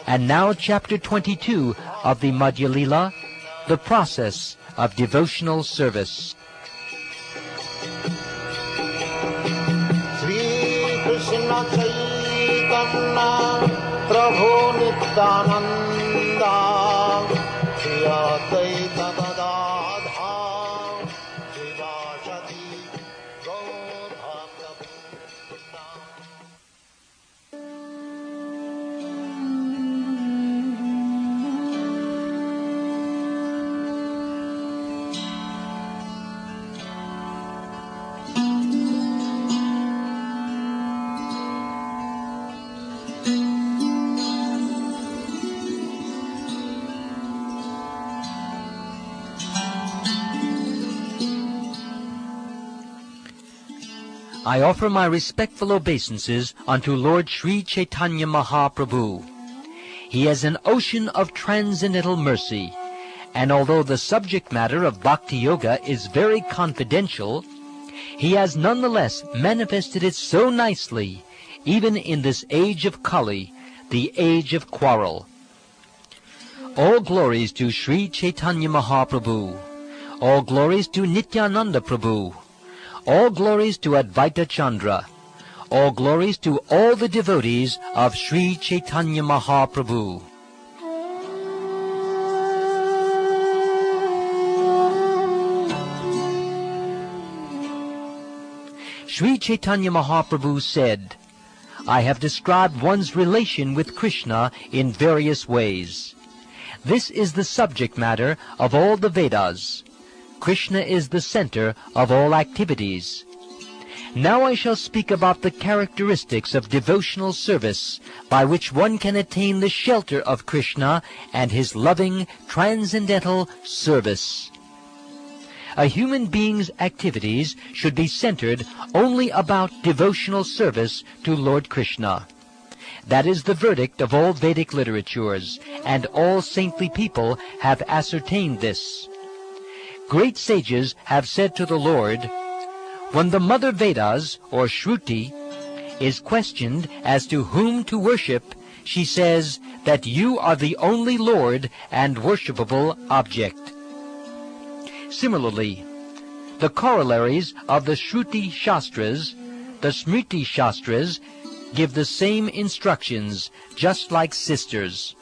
And now Chapter 22 of the Madhya Lila, the process of devotional service. Krishna Caitanya Prabhu Nityananda Shri Advaita Gadadha Shivasati Gaurabhakta. I offer my respectful obeisances unto Lord Sri Chaitanya Mahaprabhu. He is an ocean of transcendental mercy, and although the subject matter of Bhakti Yoga is very confidential, he has nonetheless manifested it so nicely, even in this age of Kali, the age of quarrel. All glories to Sri Chaitanya Mahaprabhu. All glories to Nityananda Prabhu. All glories to Advaita Chandra. All glories to all the devotees of Sri Chaitanya Mahaprabhu. Sri Chaitanya Mahaprabhu said, I have described one's relation with Krishna in various ways. This is the subject matter of all the Vedas. Krishna is the center of all activities. Now I shall speak about the characteristics of devotional service by which one can attain the shelter of Krishna and his loving, transcendental service. A human being's activities should be centered only about devotional service to Lord Krishna. That is the verdict of all Vedic literatures, and all saintly people have ascertained this. Great sages have said to the Lord, when the mother Vedas, or Shruti, is questioned as to whom to worship, she says that you are the only Lord and worshipable object. Similarly, the corollaries of the Shruti Shastras, the Smriti Shastras, give the same instructions, just like sisters.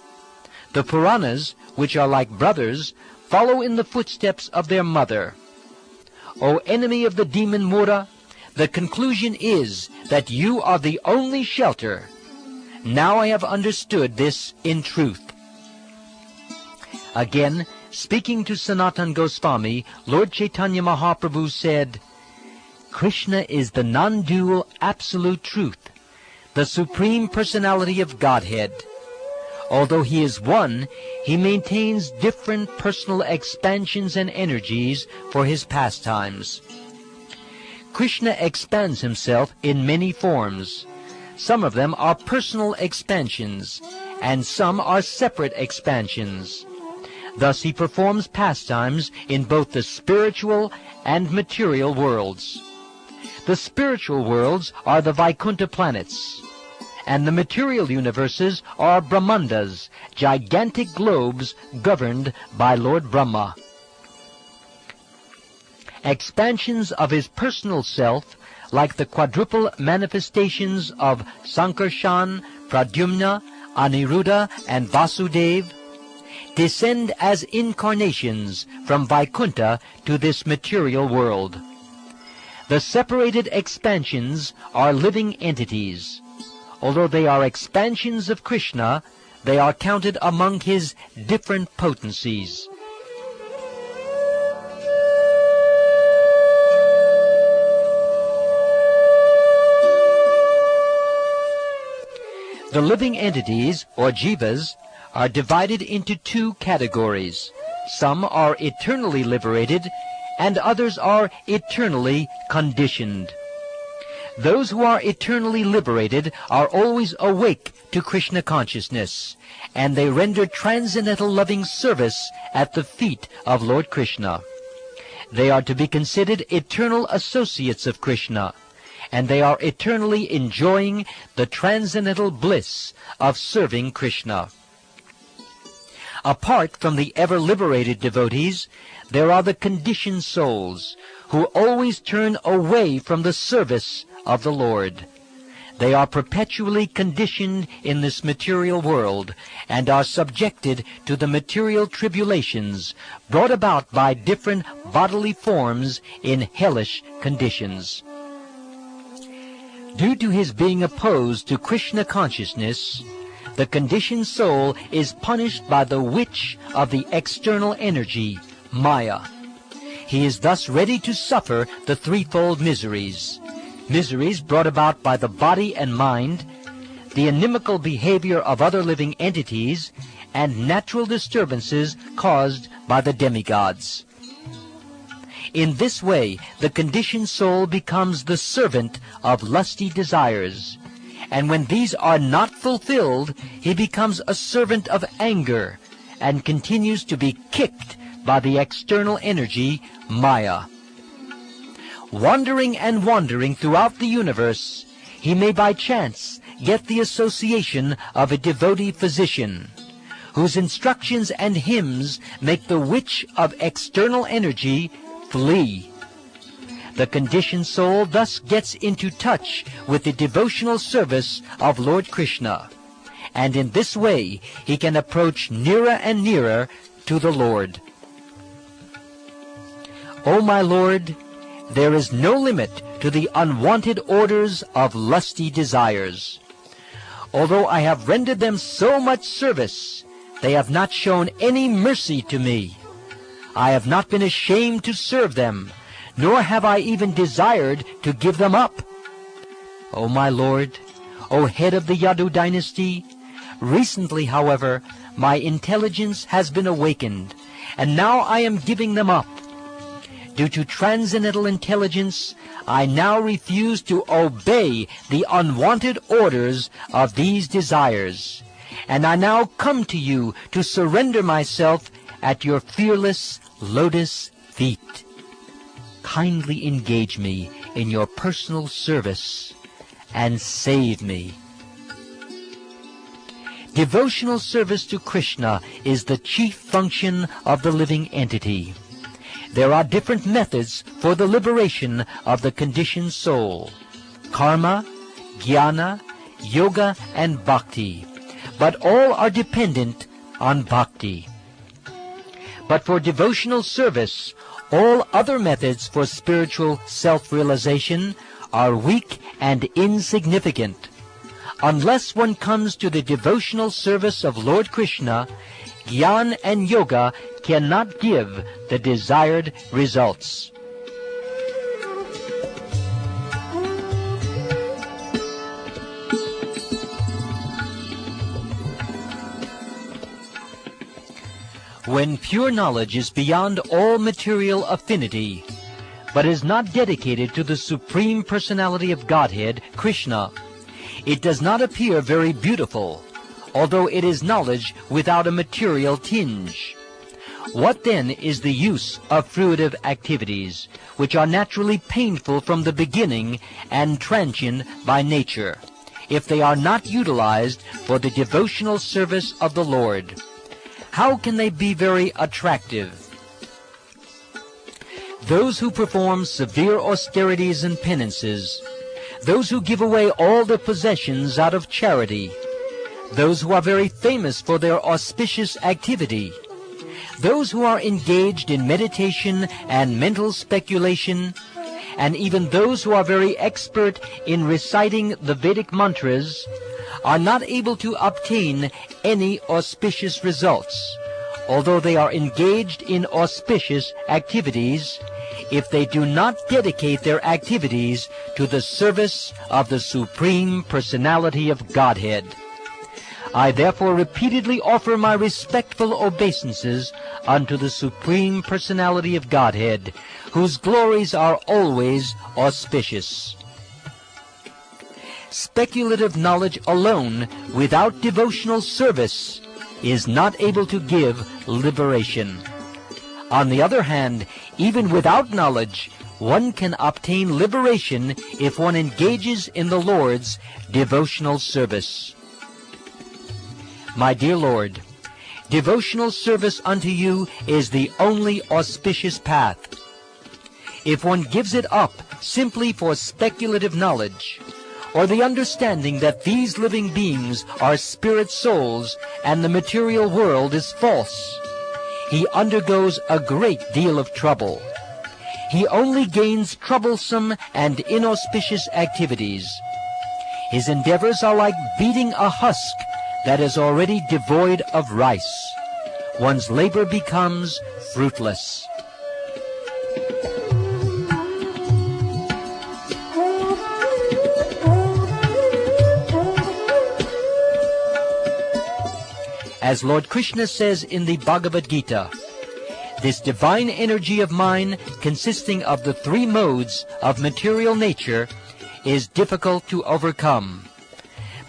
The Puranas, which are like brothers, follow in the footsteps of their mother. O enemy of the demon Mura, the conclusion is that you are the only shelter. Now I have understood this in truth. Again, speaking to Sanatana Goswami, Lord Chaitanya Mahaprabhu said, Krishna is the non-dual absolute truth, the supreme personality of Godhead. Although he is one, he maintains different personal expansions and energies for his pastimes. Krishna expands himself in many forms. Some of them are personal expansions, and some are separate expansions. Thus he performs pastimes in both the spiritual and material worlds. The spiritual worlds are the Vaikuntha planets, and the material universes are Brahmandas, gigantic globes governed by Lord Brahma. Expansions of his personal self, like the quadruple manifestations of Sankarshan, Pradyumna, Aniruddha, and Vasudeva, descend as incarnations from Vaikuntha to this material world. The separated expansions are living entities. Although they are expansions of Krishna, they are counted among his different potencies. The living entities, or jivas, are divided into two categories. Some are eternally liberated, and others are eternally conditioned. Those who are eternally liberated are always awake to Krishna consciousness, and they render transcendental loving service at the feet of Lord Krishna. They are to be considered eternal associates of Krishna, and they are eternally enjoying the transcendental bliss of serving Krishna. Apart from the ever-liberated devotees, there are the conditioned souls, who always turn away from the service of the Lord. They are perpetually conditioned in this material world, and are subjected to the material tribulations brought about by different bodily forms in hellish conditions. Due to his being opposed to Krishna consciousness, the conditioned soul is punished by the witch of the external energy, Maya. He is thus ready to suffer the threefold miseries. Miseries brought about by the body and mind, the inimical behavior of other living entities, and natural disturbances caused by the demigods. In this way, the conditioned soul becomes the servant of lusty desires, and when these are not fulfilled, he becomes a servant of anger, and continues to be kicked by the external energy, Maya. Wandering and wandering throughout the universe, he may by chance get the association of a devotee physician, whose instructions and hymns make the witch of external energy flee. The conditioned soul thus gets into touch with the devotional service of Lord Krishna, and in this way he can approach nearer and nearer to the Lord. O my Lord, there is no limit to the unwanted orders of lusty desires. Although I have rendered them so much service, they have not shown any mercy to me. I have not been ashamed to serve them, nor have I even desired to give them up. O my Lord, O head of the Yadu dynasty, recently, however, my intelligence has been awakened, and now I am giving them up. Due to transcendental intelligence, I now refuse to obey the unwanted orders of these desires, and I now come to you to surrender myself at your fearless lotus feet. Kindly engage me in your personal service and save me. Devotional service to Krishna is the chief function of the living entity. There are different methods for the liberation of the conditioned soul: karma, jnana, yoga, and bhakti, but all are dependent on bhakti. But for devotional service, all other methods for spiritual self-realization are weak and insignificant. Unless one comes to the devotional service of Lord Krishna, jnana and yoga cannot give the desired results. When pure knowledge is beyond all material affinity, but is not dedicated to the Supreme Personality of Godhead, Krishna, it does not appear very beautiful, although it is knowledge without a material tinge. What then is the use of fruitive activities, which are naturally painful from the beginning and transient by nature, if they are not utilized for the devotional service of the Lord? How can they be very attractive? Those who perform severe austerities and penances, those who give away all their possessions out of charity, those who are very famous for their auspicious activity, those who are engaged in meditation and mental speculation, and even those who are very expert in reciting the Vedic mantras, are not able to obtain any auspicious results, although they are engaged in auspicious activities, if they do not dedicate their activities to the service of the Supreme Personality of Godhead. I therefore repeatedly offer my respectful obeisances unto the Supreme Personality of Godhead, whose glories are always auspicious. Speculative knowledge alone, without devotional service, is not able to give liberation. On the other hand, even without knowledge, one can obtain liberation if one engages in the Lord's devotional service. My dear Lord, devotional service unto you is the only auspicious path. If one gives it up simply for speculative knowledge, or the understanding that these living beings are spirit souls and the material world is false, he undergoes a great deal of trouble. He only gains troublesome and inauspicious activities. His endeavors are like beating a husk that is already devoid of rice. One's labor becomes fruitless. As Lord Krishna says in the Bhagavad-gita, this divine energy of mine, consisting of the three modes of material nature, is difficult to overcome.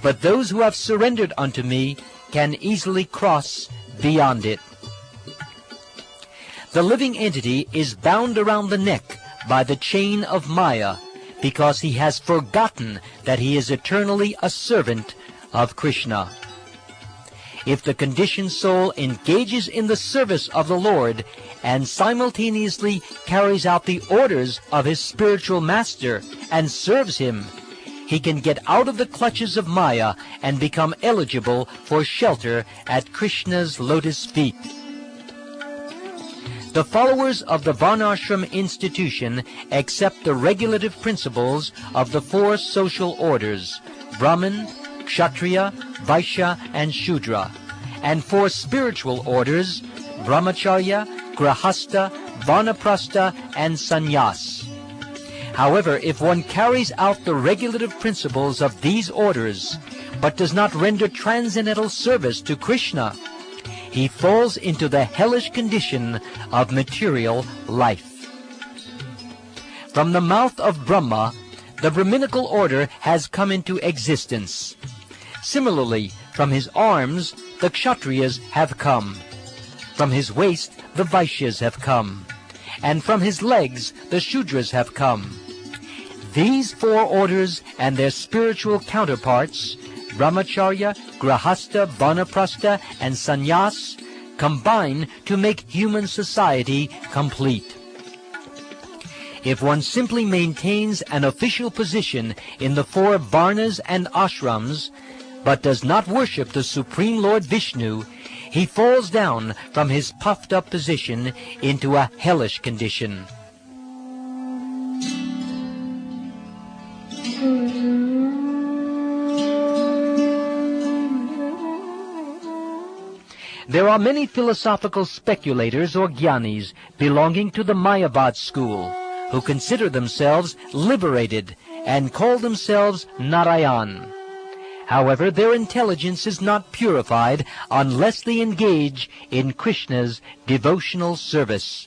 But those who have surrendered unto me can easily cross beyond it. The living entity is bound around the neck by the chain of Maya, because he has forgotten that he is eternally a servant of Krishna. If the conditioned soul engages in the service of the Lord and simultaneously carries out the orders of his spiritual master and serves him, he can get out of the clutches of Maya and become eligible for shelter at Krishna's lotus feet. The followers of the Varnashram institution accept the regulative principles of the four social orders, Brahman, Kshatriya, Vaishya, and Shudra, and four spiritual orders, Brahmacharya, Grahastha, Vanaprastha, and Sannyas. However, if one carries out the regulative principles of these orders, but does not render transcendental service to Krishna, he falls into the hellish condition of material life. From the mouth of Brahma, the Brahminical order has come into existence. Similarly, from his arms, the Kshatriyas have come. From his waist, the Vaishyas have come. And from his legs, the Shudras have come. These four orders and their spiritual counterparts, Brahmacharya, Grahastha, Vanaprastha, and Sannyas, combine to make human society complete. If one simply maintains an official position in the four Varnas and Ashrams, but does not worship the Supreme Lord Vishnu, he falls down from his puffed-up position into a hellish condition. There are many philosophical speculators or Gyanis belonging to the Mayavad school who consider themselves liberated and call themselves Narayan. However, their intelligence is not purified unless they engage in Krishna's devotional service.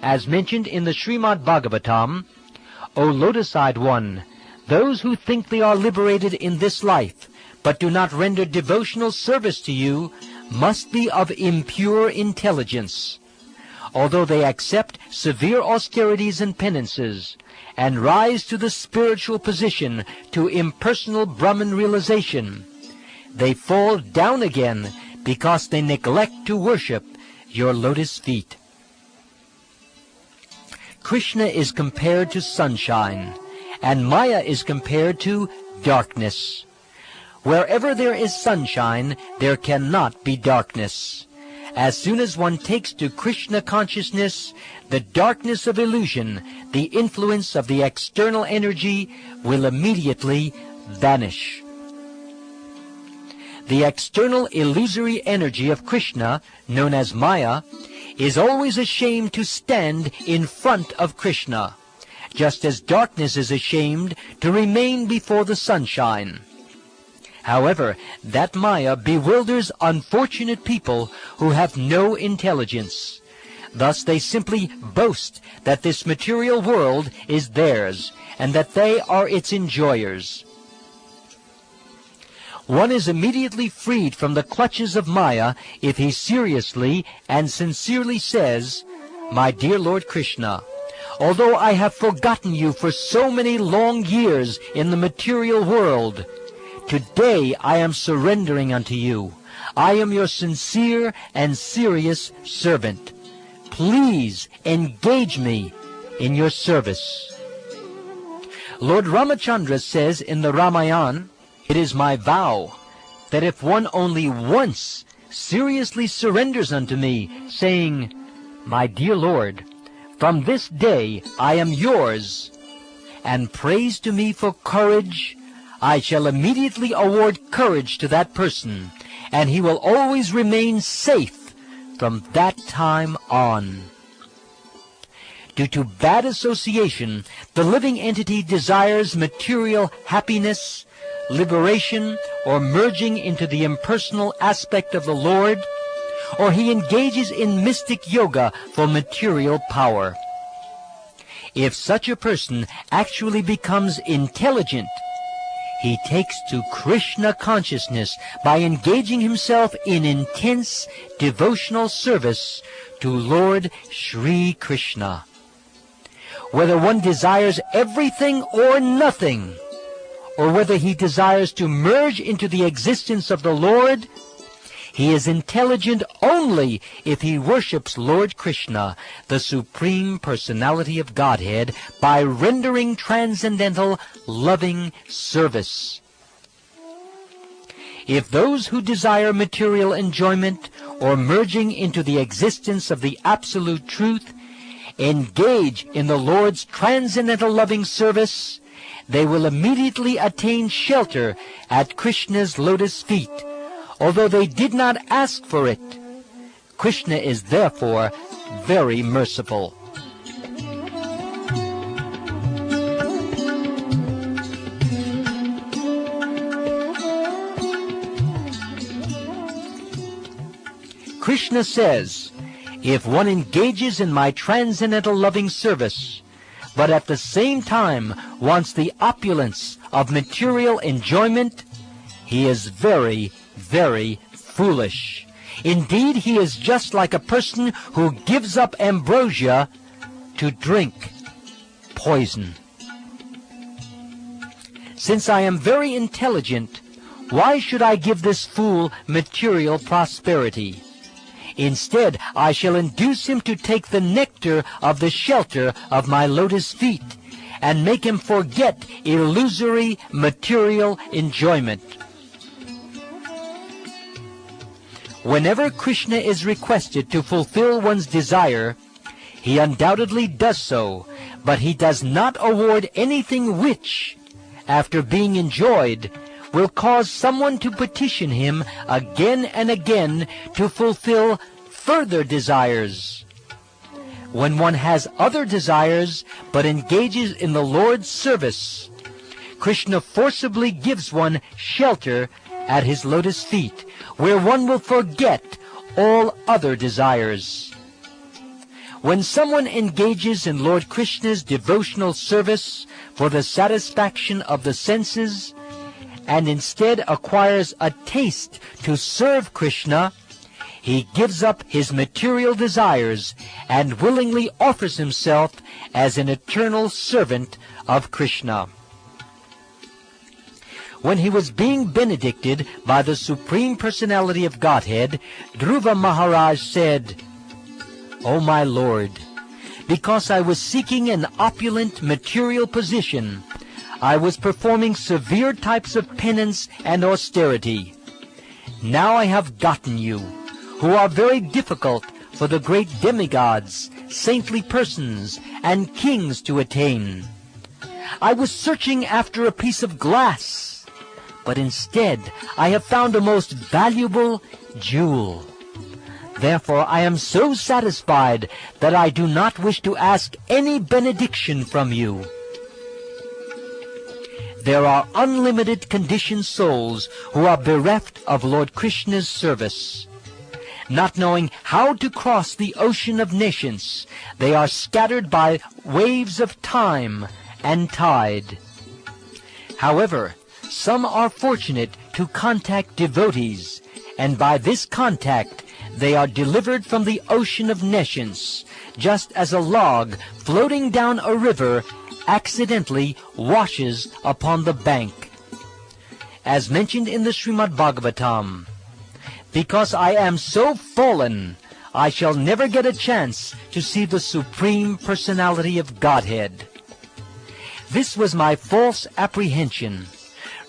As mentioned in the Srimad Bhagavatam, O lotus-eyed one, those who think they are liberated in this life, but do not render devotional service to you, must be of impure intelligence. Although they accept severe austerities and penances, and rise to the spiritual position to impersonal Brahman realization, they fall down again because they neglect to worship your lotus feet. Krishna is compared to sunshine, and Maya is compared to darkness. Wherever there is sunshine, there cannot be darkness. As soon as one takes to Krishna consciousness, the darkness of illusion, the influence of the external energy, will immediately vanish. The external illusory energy of Krishna, known as Maya, is always ashamed to stand in front of Krishna, just as darkness is ashamed to remain before the sunshine. However, that Maya bewilders unfortunate people who have no intelligence. Thus they simply boast that this material world is theirs, and that they are its enjoyers. One is immediately freed from the clutches of Maya if he seriously and sincerely says, My dear Lord Krishna, although I have forgotten you for so many long years in the material world, today I am surrendering unto you. I am your sincere and serious servant. Please engage me in your service. Lord Ramachandra says in the Ramayana, "It is my vow that if one only once seriously surrenders unto me, saying, 'My dear Lord, from this day I am yours,' and prays to me for courage, I shall immediately award courage to that person, and he will always remain safe from that time on." Due to bad association, the living entity desires material happiness, liberation, or merging into the impersonal aspect of the Lord, or he engages in mystic yoga for material power. If such a person actually becomes intelligent, he takes to Krishna consciousness by engaging himself in intense devotional service to Lord Sri Krishna. Whether one desires everything or nothing, or whether he desires to merge into the existence of the Lord, he is intelligent only if he worships Lord Krishna, the Supreme Personality of Godhead, by rendering transcendental, loving service. If those who desire material enjoyment or merging into the existence of the Absolute Truth engage in the Lord's transcendental loving service, they will immediately attain shelter at Krishna's lotus feet, although they did not ask for it. Krishna is therefore very merciful. Krishna says, "If one engages in my transcendental loving service, but at the same time wants the opulence of material enjoyment, he is very, very foolish. Indeed, he is just like a person who gives up ambrosia to drink poison. Since I am very intelligent, why should I give this fool material prosperity? Instead, I shall induce him to take the nectar of the shelter of my lotus feet and make him forget illusory material enjoyment." Whenever Krishna is requested to fulfill one's desire, he undoubtedly does so, but he does not award anything which, after being enjoyed, will cause someone to petition him again and again to fulfill further desires. When one has other desires but engages in the Lord's service, Krishna forcibly gives one shelter at his lotus feet, where one will forget all other desires. When someone engages in Lord Krishna's devotional service for the satisfaction of the senses, and instead acquires a taste to serve Krishna, he gives up his material desires and willingly offers himself as an eternal servant of Krishna. When he was being benedicted by the Supreme Personality of Godhead, Dhruva Maharaj said, "O my Lord, because I was seeking an opulent material position, I was performing severe types of penance and austerity. Now I have gotten you, who are very difficult for the great demigods, saintly persons, and kings to attain. I was searching after a piece of glass, but instead I have found a most valuable jewel. Therefore I am so satisfied that I do not wish to ask any benediction from you." There are unlimited conditioned souls who are bereft of Lord Krishna's service. Not knowing how to cross the ocean of nations, they are scattered by waves of time and tide. However, some are fortunate to contact devotees, and by this contact they are delivered from the ocean of nescience, just as a log floating down a river accidentally washes upon the bank. As mentioned in the Srimad Bhagavatam, because I am so fallen, I shall never get a chance to see the Supreme Personality of Godhead. This was my false apprehension.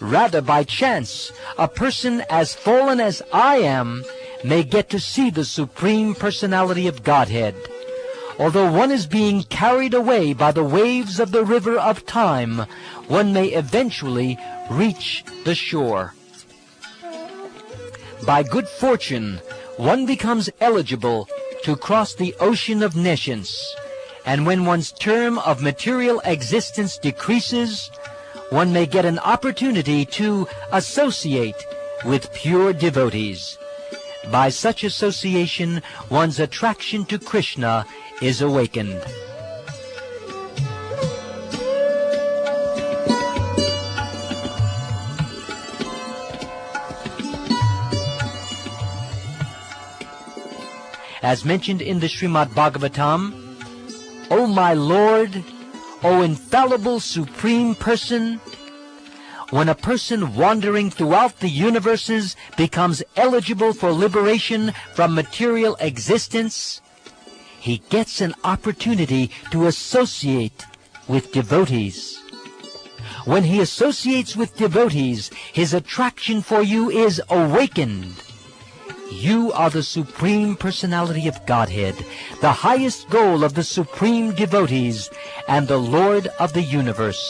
Rather, by chance, a person as fallen as I am may get to see the Supreme Personality of Godhead. Although one is being carried away by the waves of the river of time, one may eventually reach the shore. By good fortune, one becomes eligible to cross the ocean of nescience, and when one's term of material existence decreases, one may get an opportunity to associate with pure devotees. By such association, one's attraction to Krishna is awakened. As mentioned in the Srimad Bhagavatam, O my Lord, O infallible Supreme Person, when a person wandering throughout the universes becomes eligible for liberation from material existence, he gets an opportunity to associate with devotees. When he associates with devotees, his attraction for you is awakened. You are the Supreme Personality of Godhead, the highest goal of the Supreme Devotees, and the Lord of the universe.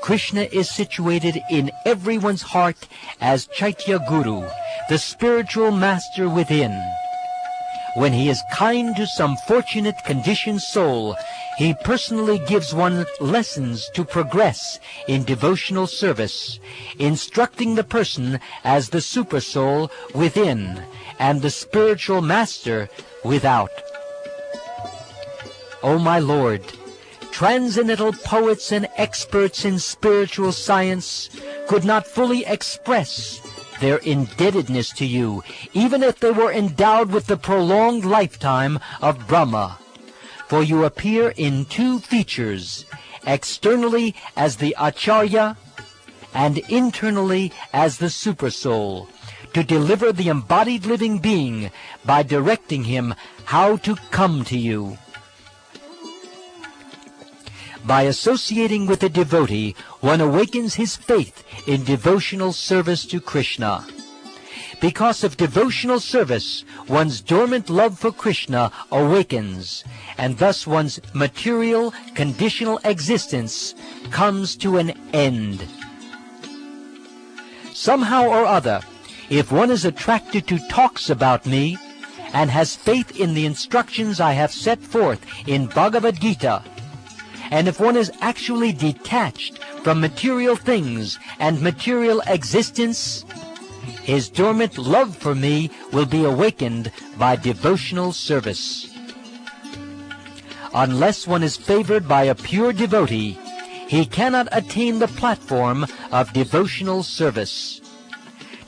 Krishna is situated in everyone's heart as Chaitya Guru, the spiritual master within. When he is kind to some fortunate conditioned soul, he personally gives one lessons to progress in devotional service, instructing the person as the super soul within and the spiritual master without. O my Lord, transcendental poets and experts in spiritual science could not fully express their indebtedness to you, even if they were endowed with the prolonged lifetime of Brahma. For you appear in two features, externally as the Acharya and internally as the Supersoul, to deliver the embodied living being by directing him how to come to you. By associating with a devotee, one awakens his faith in devotional service to Krishna. Because of devotional service, one's dormant love for Krishna awakens, and thus one's material, conditional existence comes to an end. Somehow or other, if one is attracted to talks about me, and has faith in the instructions I have set forth in bhagavad-gita, and if one is actually detached from material things and material existence, his dormant love for me will be awakened by devotional service. Unless one is favored by a pure devotee, he cannot attain the platform of devotional service.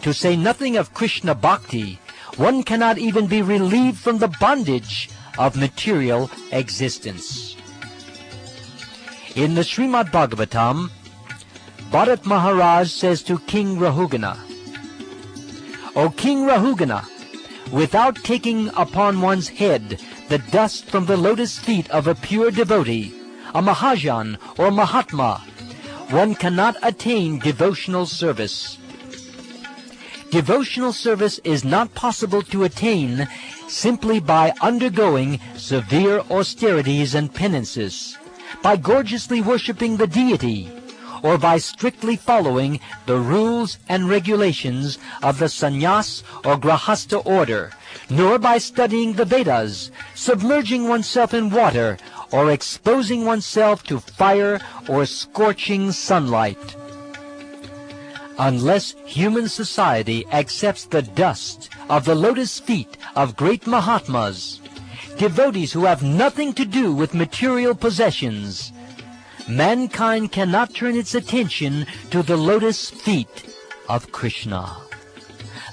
To say nothing of Krishna Bhakti, one cannot even be relieved from the bondage of material existence. In the Srimad Bhagavatam, Bharat Maharaj says to King Rahugana, O King Rahugana, without taking upon one's head the dust from the lotus feet of a pure devotee, a Mahajan or Mahatma, one cannot attain devotional service. Devotional service is not possible to attain simply by undergoing severe austerities and penances, by gorgeously worshipping the deity, or by strictly following the rules and regulations of the sannyas or grahastha order, nor by studying the Vedas, submerging oneself in water, or exposing oneself to fire or scorching sunlight. Unless human society accepts the dust of the lotus feet of great Mahatmas, devotees who have nothing to do with material possessions, mankind cannot turn its attention to the lotus feet of Krishna.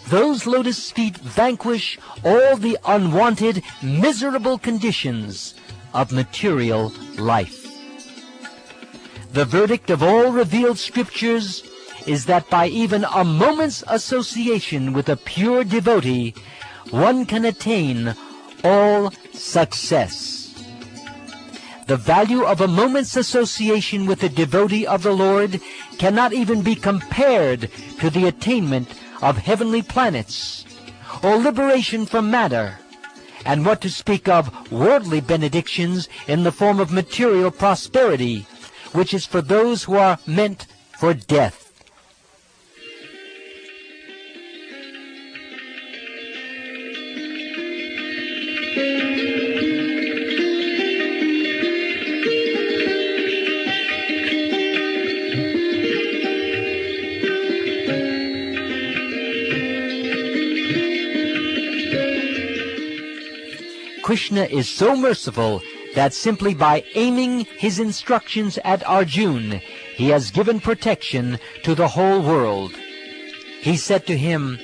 those lotus feet vanquish all the unwanted, miserable conditions of material life. The verdict of all revealed scriptures is that by even a moment's association with a pure devotee, one can attain all success. The value of a moment's association with a devotee of the Lord cannot even be compared to the attainment of heavenly planets or liberation from matter, and what to speak of worldly benedictions in the form of material prosperity, which is for those who are meant for death. Krishna is so merciful that simply by aiming his instructions at Arjuna, he has given protection to the whole world. He said to him,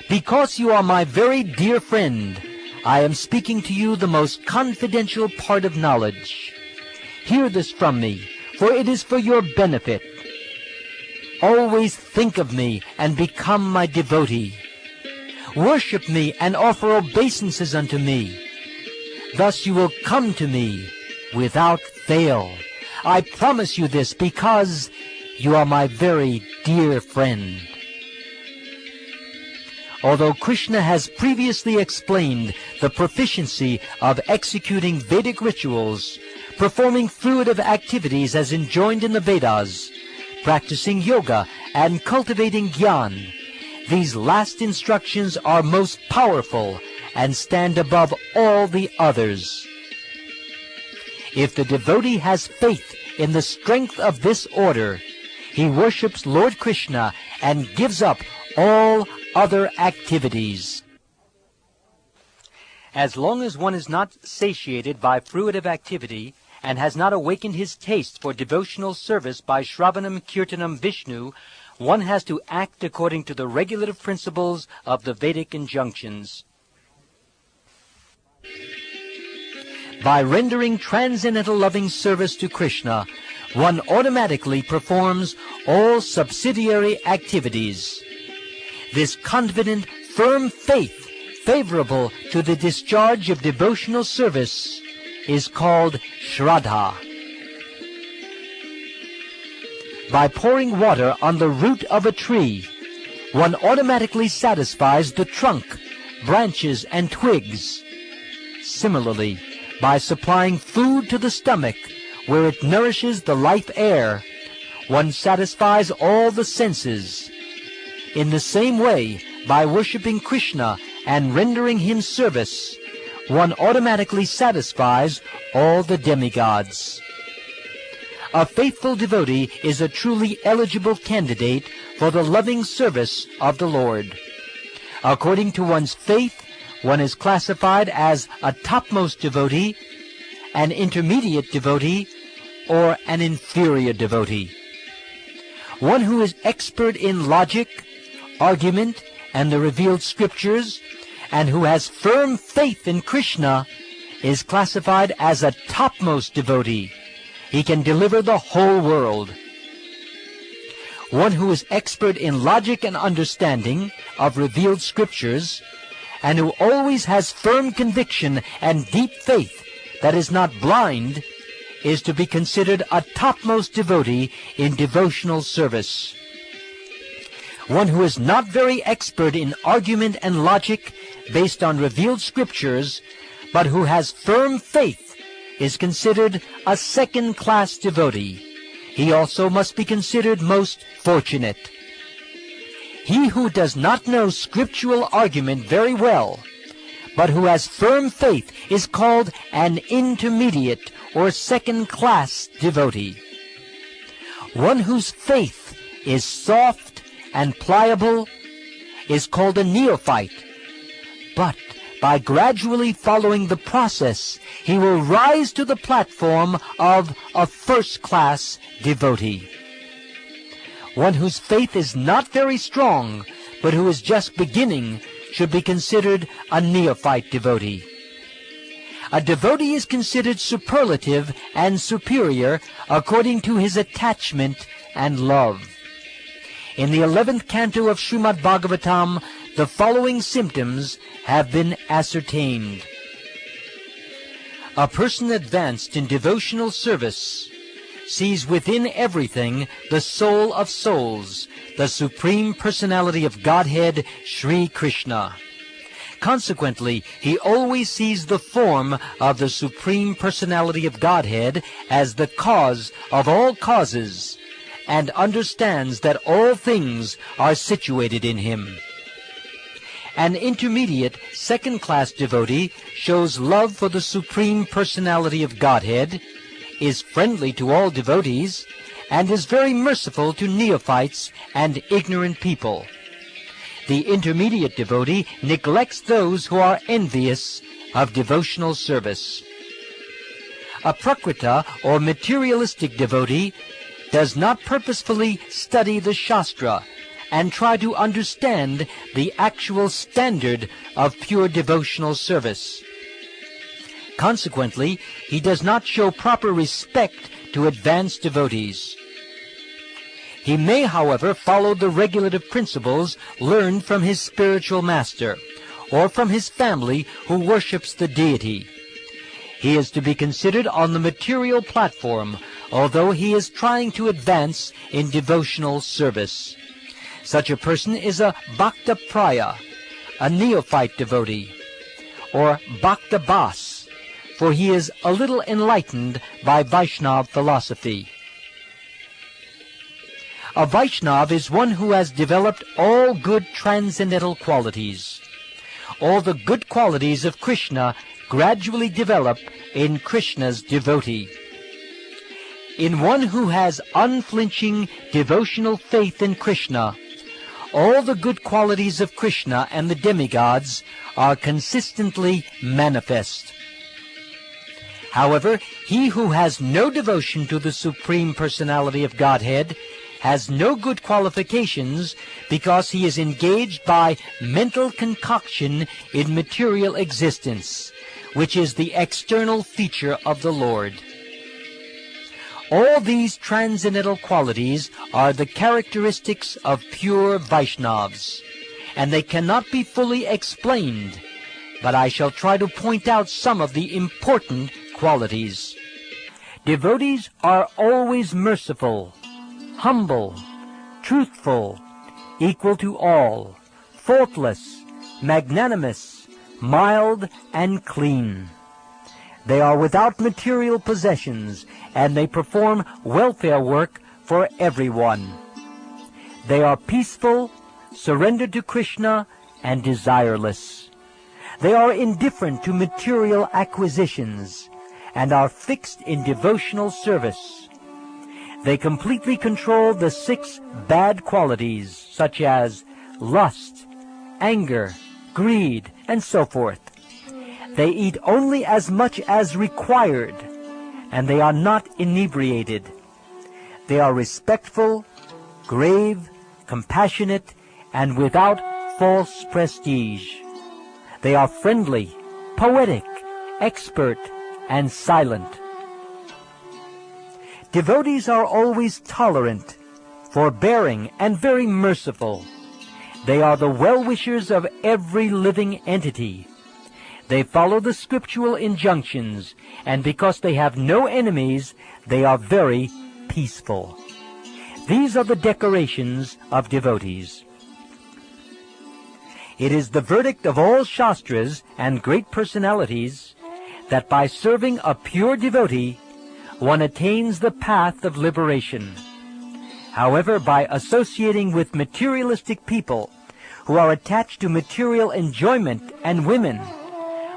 "Because you are my very dear friend, I am speaking to you the most confidential part of knowledge. Hear this from me, for it is for your benefit. Always think of me and become my devotee. Worship me and offer obeisances unto me. Thus you will come to me without fail. I promise you this because you are my very dear friend." Although Krishna has previously explained the proficiency of executing Vedic rituals, performing fruitive activities as enjoined in the Vedas, practicing yoga, and cultivating jnana, these last instructions are most powerful and stand above all the others. If the devotee has faith in the strength of this order, he worships Lord Krishna and gives up all other activities. As long as one is not satiated by fruitive activity and has not awakened his taste for devotional service by Shravanam Kirtanam Vishnu, one has to act according to the regulative principles of the Vedic injunctions. By rendering transcendental loving service to Krishna, one automatically performs all subsidiary activities. This confident, firm faith favorable to the discharge of devotional service is called Shraddha. By pouring water on the root of a tree, one automatically satisfies the trunk, branches, and twigs. Similarly, by supplying food to the stomach, where it nourishes the life air, one satisfies all the senses. In the same way, by worshipping Krishna and rendering him service, one automatically satisfies all the demigods. A faithful devotee is a truly eligible candidate for the loving service of the Lord. According to one's faith, one is classified as a topmost devotee, an intermediate devotee, or an inferior devotee. One who is expert in logic, argument, and the revealed scriptures, and who has firm faith in Krishna, is classified as a topmost devotee. He can deliver the whole world. One who is expert in logic and understanding of revealed scriptures, and who always has firm conviction and deep faith that is not blind, is to be considered a topmost devotee in devotional service. One who is not very expert in argument and logic based on revealed scriptures, but who has firm faith, is considered a second-class devotee. He also must be considered most fortunate. He who does not know scriptural argument very well, but who has firm faith, is called an intermediate or second-class devotee. One whose faith is soft and pliable is called a neophyte, but by gradually following the process, he will rise to the platform of a first-class devotee. One whose faith is not very strong, but who is just beginning, should be considered a neophyte devotee. A devotee is considered superlative and superior according to his attachment and love. In the 11th canto of Srimad Bhagavatam, the following symptoms have been ascertained. A person advanced in devotional service sees within everything the soul of souls, the Supreme Personality of Godhead, Sri Krishna. Consequently, he always sees the form of the Supreme Personality of Godhead as the cause of all causes, and understands that all things are situated in him. An intermediate, second-class devotee shows love for the Supreme Personality of Godhead, is friendly to all devotees, and is very merciful to neophytes and ignorant people. The intermediate devotee neglects those who are envious of devotional service. A prakrita or materialistic devotee does not purposefully study the Shastra and try to understand the actual standard of pure devotional service. Consequently, he does not show proper respect to advanced devotees. He may, however, follow the regulative principles learned from his spiritual master, or from his family who worships the deity. He is to be considered on the material platform, although he is trying to advance in devotional service. Such a person is a Bhakta Praya, a neophyte devotee, or Bhakta Bas, for he is a little enlightened by Vaishnava philosophy. A Vaishnava is one who has developed all good transcendental qualities. All the good qualities of Krishna gradually develop in Krishna's devotee. In one who has unflinching devotional faith in Krishna, all the good qualities of Krishna and the demigods are consistently manifest. However, he who has no devotion to the Supreme Personality of Godhead has no good qualifications because he is engaged by mental concoction in material existence, which is the external feature of the Lord. All these transcendental qualities are the characteristics of pure Vaishnavas, and they cannot be fully explained, but I shall try to point out some of the important qualities. Devotees are always merciful, humble, truthful, equal to all, faultless, magnanimous, mild, and clean. They are without material possessions, and they perform welfare work for everyone. They are peaceful, surrendered to Krishna, and desireless. They are indifferent to material acquisitions, and are fixed in devotional service. They completely control the 6 bad qualities, such as lust, anger, greed, and so forth. They eat only as much as required, and they are not inebriated. They are respectful, grave, compassionate, and without false prestige. They are friendly, poetic, expert, and silent. Devotees are always tolerant, forbearing, and very merciful. They are the well-wishers of every living entity. They follow the scriptural injunctions, and because they have no enemies, they are very peaceful. These are the decorations of devotees. It is the verdict of all Shastras and great personalities that by serving a pure devotee, one attains the path of liberation. However, by associating with materialistic people who are attached to material enjoyment and women,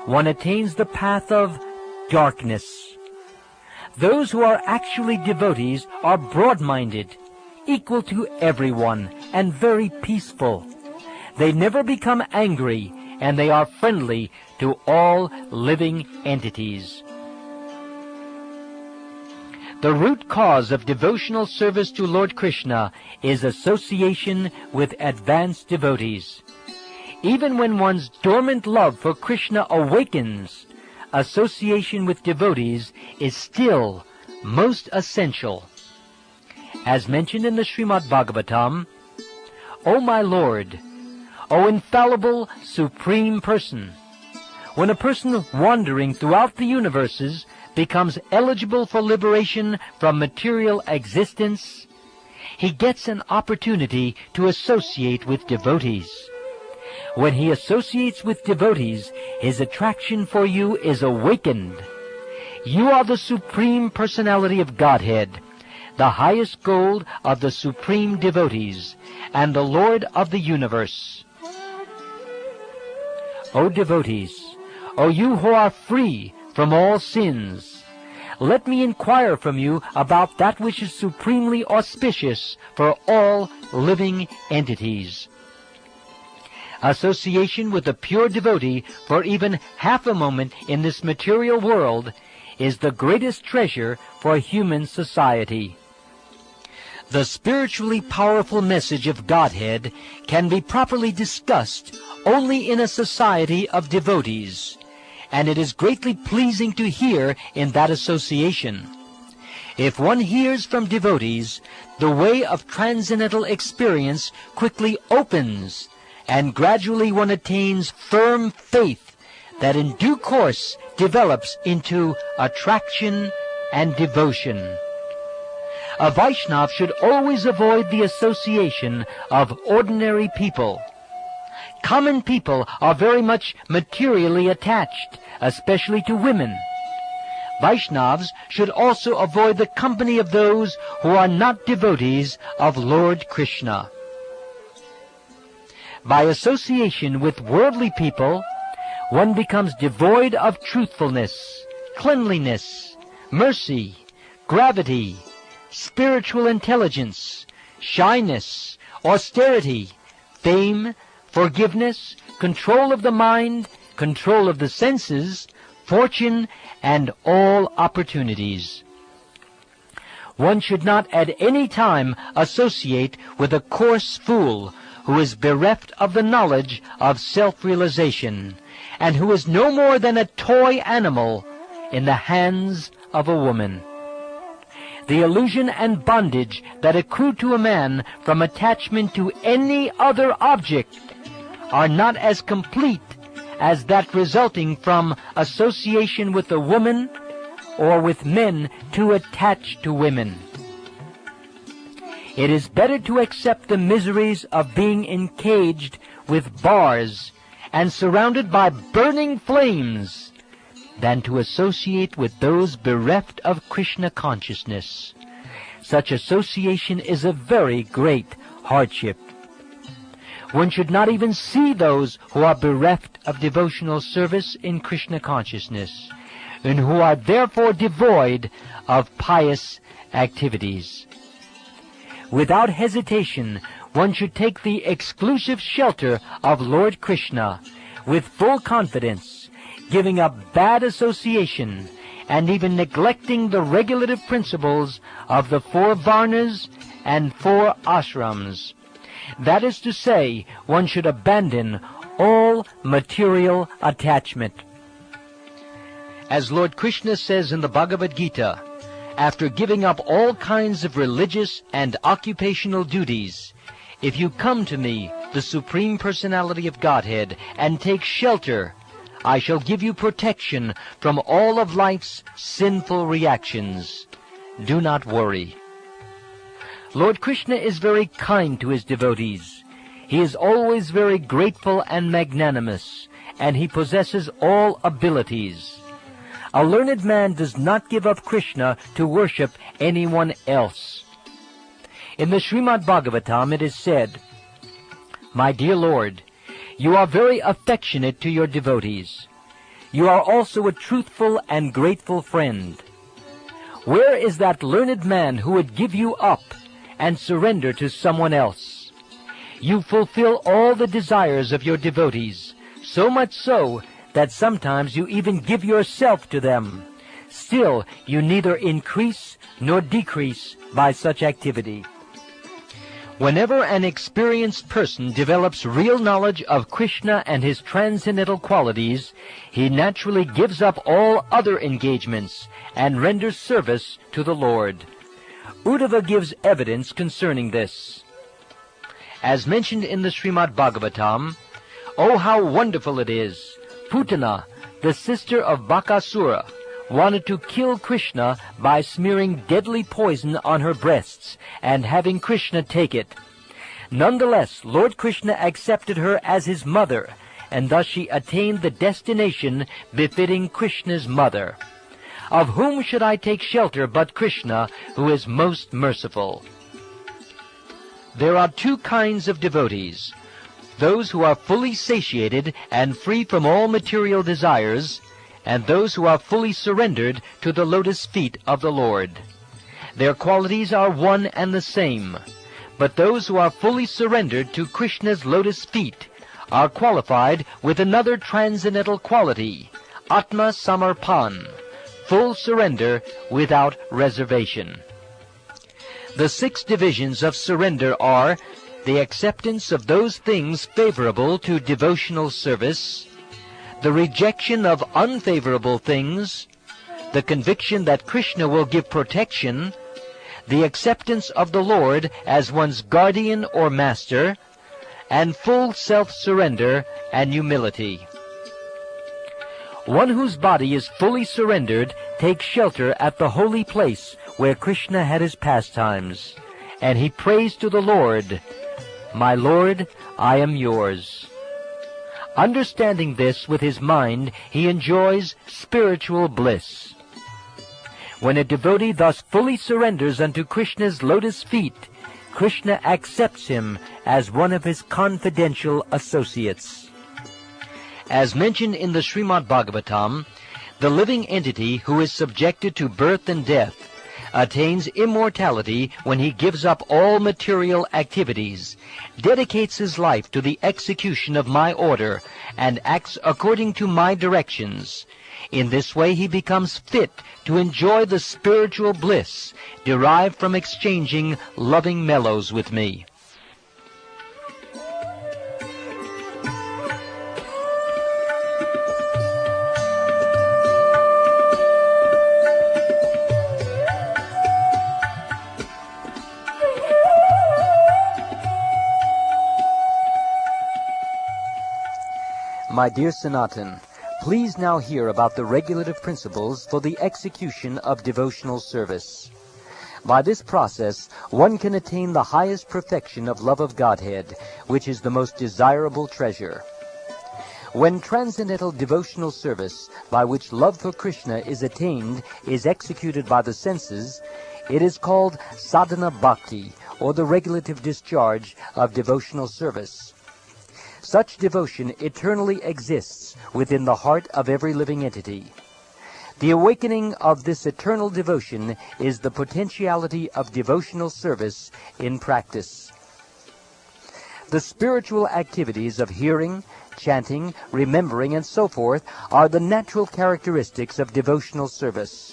one attains the path of darkness. Those who are actually devotees are broad-minded, equal to everyone, and very peaceful. They never become angry, and they are friendly to all living entities. The root cause of devotional service to Lord Krishna is association with advanced devotees. Even when one's dormant love for Krishna awakens, association with devotees is still most essential. As mentioned in the Srimad Bhagavatam, O my Lord, O infallible Supreme Person, when a person wandering throughout the universes becomes eligible for liberation from material existence, he gets an opportunity to associate with devotees. When he associates with devotees, his attraction for you is awakened. You are the Supreme Personality of Godhead, the highest goal of the Supreme Devotees, and the Lord of the universe. O devotees, O you who are free from all sins, let me inquire from you about that which is supremely auspicious for all living entities. Association with a pure devotee for even half a moment in this material world is the greatest treasure for human society. The spiritually powerful message of Godhead can be properly discussed only in a society of devotees, and it is greatly pleasing to hear in that association. If one hears from devotees, the way of transcendental experience quickly opens, and gradually one attains firm faith that in due course develops into attraction and devotion. A Vaishnava should always avoid the association of ordinary people. Common people are very much materially attached, especially to women. Vaishnavas should also avoid the company of those who are not devotees of Lord Krishna. By association with worldly people, one becomes devoid of truthfulness, cleanliness, mercy, gravity, spiritual intelligence, shyness, austerity, fame, forgiveness, control of the mind, control of the senses, fortune, and all opportunities. One should not at any time associate with a coarse fool who is bereft of the knowledge of self-realization, and who is no more than a toy animal in the hands of a woman. The illusion and bondage that accrue to a man from attachment to any other object are not as complete as that resulting from association with a woman or with men too attached to women. It is better to accept the miseries of being encaged with bars and surrounded by burning flames than to associate with those bereft of Krishna consciousness. Such association is a very great hardship. One should not even see those who are bereft of devotional service in Krishna consciousness, and who are therefore devoid of pious activities. Without hesitation, one should take the exclusive shelter of Lord Krishna with full confidence, giving up bad association and even neglecting the regulative principles of the 4 varnas and 4 ashrams. That is to say, one should abandon all material attachment. As Lord Krishna says in the Bhagavad-gita, after giving up all kinds of religious and occupational duties, if you come to me, the Supreme Personality of Godhead, and take shelter, I shall give you protection from all of life's sinful reactions. Do not worry. Lord Krishna is very kind to his devotees. He is always very grateful and magnanimous, and he possesses all abilities. A learned man does not give up Krishna to worship anyone else. In the Srimad Bhagavatam it is said, My dear Lord, you are very affectionate to your devotees. You are also a truthful and grateful friend. Where is that learned man who would give you up and surrender to someone else? You fulfill all the desires of your devotees, so much so that sometimes you even give yourself to them. still you neither increase nor decrease by such activity. Whenever an experienced person develops real knowledge of Krishna and his transcendental qualities, he naturally gives up all other engagements and renders service to the Lord. Uddhava gives evidence concerning this. As mentioned in the Srimad Bhagavatam, "Oh, how wonderful it is! Putana, the sister of Bakasura, wanted to kill Krishna by smearing deadly poison on her breasts and having Krishna take it. Nonetheless, Lord Krishna accepted her as his mother, and thus she attained the destination befitting Krishna's mother. Of whom should I take shelter but Krishna, who is most merciful?" There are two kinds of devotees: those who are fully satiated and free from all material desires, and those who are fully surrendered to the lotus feet of the Lord. Their qualities are one and the same, but those who are fully surrendered to Krishna's lotus feet are qualified with another transcendental quality, Atma Samarpan, full surrender without reservation. The 6 divisions of surrender are the acceptance of those things favorable to devotional service, the rejection of unfavorable things, the conviction that Krishna will give protection, the acceptance of the Lord as one's guardian or master, and full self-surrender and humility. One whose body is fully surrendered takes shelter at the holy place where Krishna had his pastimes, and he prays to the Lord, "My Lord, I am yours." Understanding this with his mind, he enjoys spiritual bliss. When a devotee thus fully surrenders unto Krishna's lotus feet, Krishna accepts him as one of his confidential associates. As mentioned in the Srimad Bhagavatam, the living entity who is subjected to birth and death attains immortality when he gives up all material activities, dedicates his life to the execution of my order, and acts according to my directions. In this way he becomes fit to enjoy the spiritual bliss derived from exchanging loving mellows with me. My dear Sanatan, please now hear about the regulative principles for the execution of devotional service. By this process, one can attain the highest perfection of love of Godhead, which is the most desirable treasure. When transcendental devotional service, by which love for Krishna is attained, is executed by the senses, it is called sadhana bhakti, or the regulative discharge of devotional service. Such devotion eternally exists within the heart of every living entity. The awakening of this eternal devotion is the potentiality of devotional service in practice. The spiritual activities of hearing, chanting, remembering, and so forth are the natural characteristics of devotional service.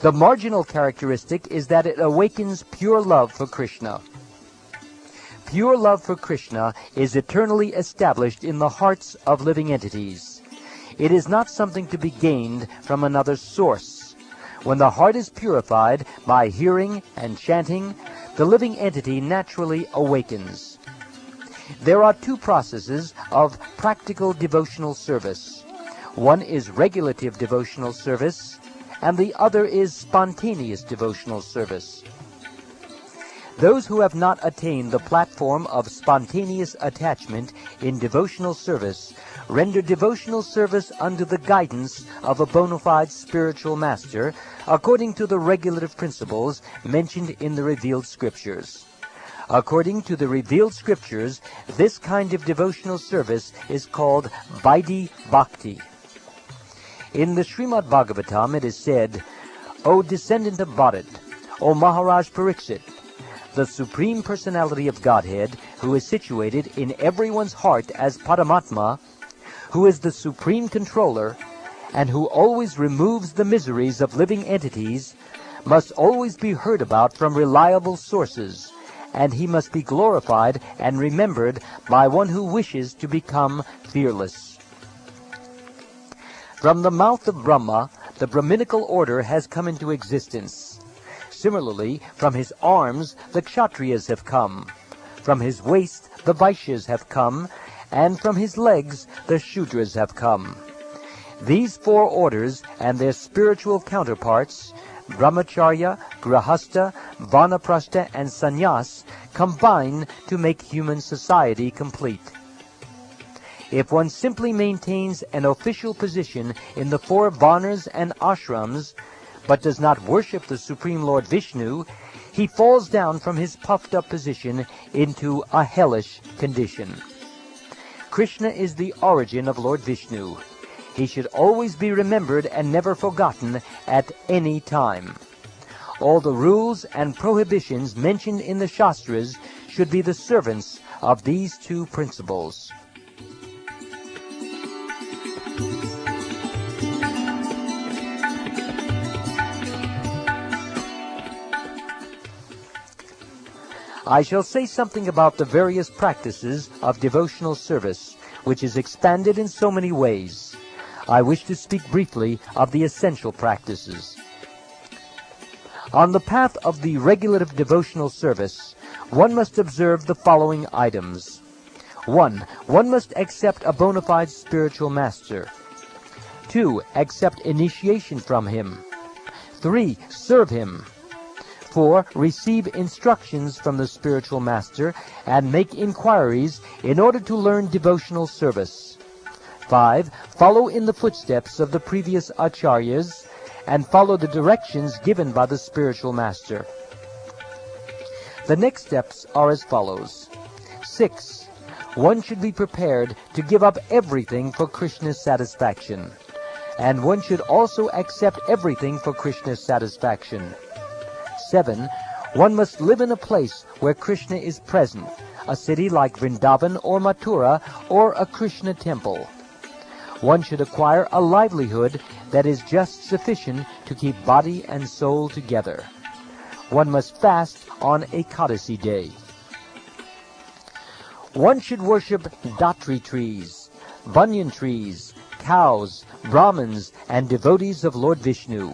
The marginal characteristic is that it awakens pure love for Krishna. Pure love for Krishna is eternally established in the hearts of living entities. It is not something to be gained from another source. When the heart is purified by hearing and chanting, the living entity naturally awakens. There are 2 processes of practical devotional service. One is regulative devotional service, and the other is spontaneous devotional service. Those who have not attained the platform of spontaneous attachment in devotional service render devotional service under the guidance of a bona fide spiritual master, according to the regulative principles mentioned in the revealed scriptures. According to the revealed scriptures, this kind of devotional service is called Vaidhi Bhakti. In the Srimad Bhagavatam it is said, "O descendant of Bharat, O Maharaj Pariksit, the Supreme Personality of Godhead, who is situated in everyone's heart as Paramatma, who is the Supreme Controller, and who always removes the miseries of living entities, must always be heard about from reliable sources, and he must be glorified and remembered by one who wishes to become fearless. From the mouth of Brahma, the Brahminical order has come into existence. Similarly, from his arms, the Kshatriyas have come. From his waist, the Vaishyas have come, and from his legs, the Shudras have come. These four orders and their spiritual counterparts, Brahmacharya, Grahastha, Vanaprastha, and Sannyas, combine to make human society complete. If one simply maintains an official position in the four varnas and ashrams, but does not worship the Supreme Lord Vishnu, he falls down from his puffed-up position into a hellish condition. Krishna is the origin of Lord Vishnu. He should always be remembered and never forgotten at any time. All the rules and prohibitions mentioned in the Shastras should be the servants of these two principles. I shall say something about the various practices of devotional service, which is expanded in so many ways. I wish to speak briefly of the essential practices. On the path of the regulative devotional service, one must observe the following items. 1. One must accept a bona fide spiritual master. 2. Accept initiation from him. 3. Serve him. 4. Receive instructions from the spiritual master and make inquiries in order to learn devotional service. 5. Follow in the footsteps of the previous acharyas and follow the directions given by the spiritual master. The next steps are as follows. 6. One should be prepared to give up everything for Krishna's satisfaction, and one should also accept everything for Krishna's satisfaction. 7. One must live in a place where Krishna is present, a city like Vrindavan or Mathura, or a Krishna temple. One should acquire a livelihood that is just sufficient to keep body and soul together. One must fast on Ekadasi day. One should worship datri trees, banyan trees, cows, Brahmins, and devotees of Lord Vishnu.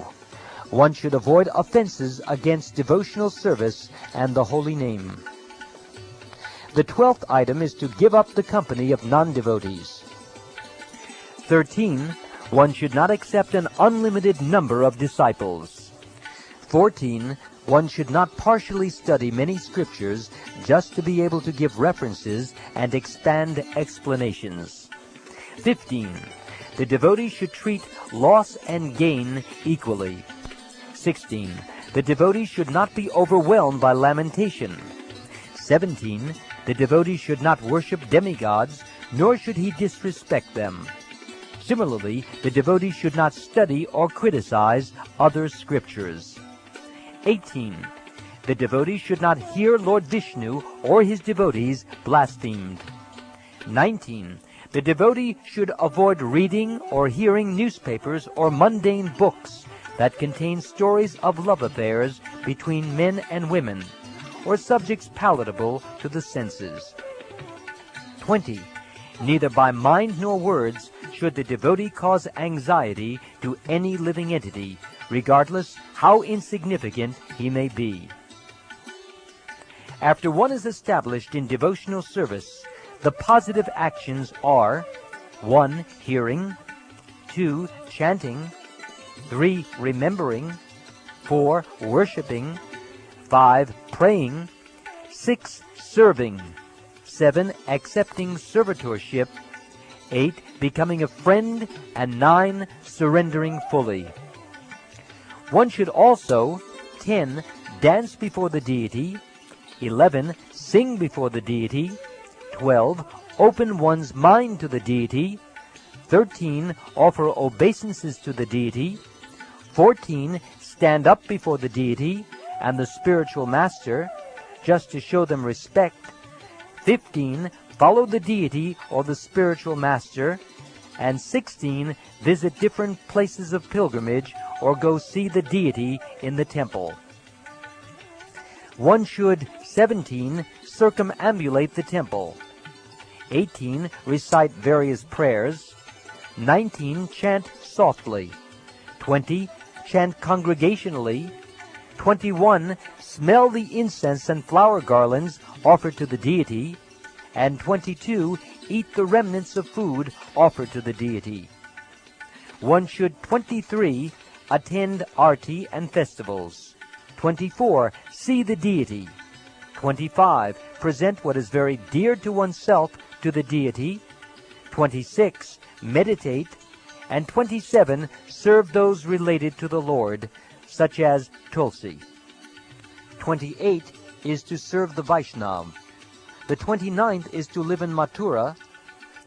One should avoid offenses against devotional service and the holy name. The 12th item is to give up the company of non-devotees. 13. One should not accept an unlimited number of disciples. 14. One should not partially study many scriptures just to be able to give references and expand explanations. 15. The devotee should treat loss and gain equally. 16. The devotee should not be overwhelmed by lamentation. 17. The devotee should not worship demigods, nor should he disrespect them. Similarly, the devotee should not study or criticize other scriptures. 18. The devotee should not hear Lord Vishnu or his devotees blasphemed. 19. The devotee should avoid reading or hearing newspapers or mundane books that contain stories of love affairs between men and women, or subjects palatable to the senses. 20. Neither by mind nor words should the devotee cause anxiety to any living entity, regardless how insignificant he may be. After one is established in devotional service, the positive actions are 1. Hearing, 2. Chanting, 3. Remembering, 4. Worshipping, 5. Praying, 6. Serving, 7. Accepting servitorship, 8. Becoming a friend, and 9. Surrendering fully. One should also 10. Dance before the deity, 11. Sing before the deity, 12. Open one's mind to the deity, 13. Offer obeisances to the deity, 14. Stand up before the deity and the spiritual master, just to show them respect, 15. Follow the deity or the spiritual master, and 16 visit different places of pilgrimage or go see the deity in the temple. One should, 17, circumambulate the temple. 18, recite various prayers. 19, chant softly. 20, chant congregationally. 21, smell the incense and flower garlands offered to the deity. And 22, eat the remnants of food offered to the deity. One should, 23, attend arti and festivals. 24, see the deity. 25, present what is very dear to oneself to the deity. 26, meditate. And 27, serve those related to the Lord, such as Tulasi. 28 is to serve the Vaisnava. The 29th is to live in Mathura,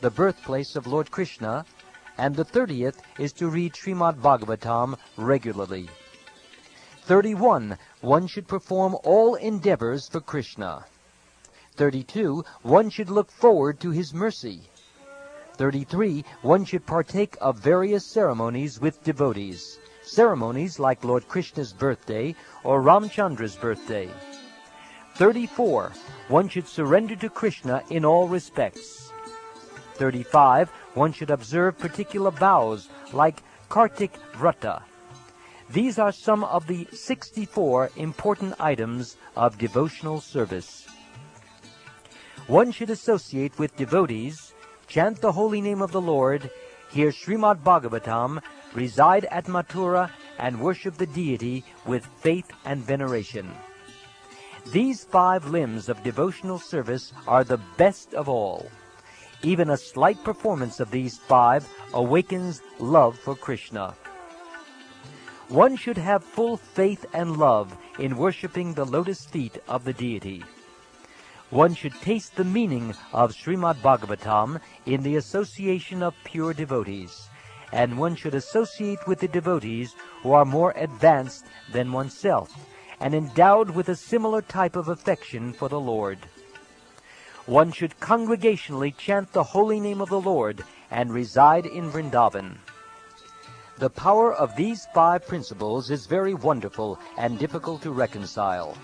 the birthplace of Lord Krishna, and the 30th is to read Srimad Bhagavatam regularly. 31, one should perform all endeavors for Krishna. 32, one should look forward to his mercy. 33, one should partake of various ceremonies with devotees, ceremonies like Lord Krishna's birthday or Ramchandra's birthday. 34, one should surrender to Krishna in all respects. 35, one should observe particular vows like Kartik Vrata. These are some of the 64 important items of devotional service. One should associate with devotees, chant the holy name of the Lord, hear Srimad Bhagavatam, reside at Mathura, and worship the deity with faith and veneration. These 5 limbs of devotional service are the best of all. Even a slight performance of these 5 awakens love for Krishna. One should have full faith and love in worshipping the lotus feet of the deity. One should taste the meaning of Srimad Bhagavatam in the association of pure devotees, and one should associate with the devotees who are more advanced than oneself, and endowed with a similar type of affection for the Lord. One should congregationally chant the holy name of the Lord and reside in Vrindavan. The power of these 5 principles is very wonderful and difficult to reconcile.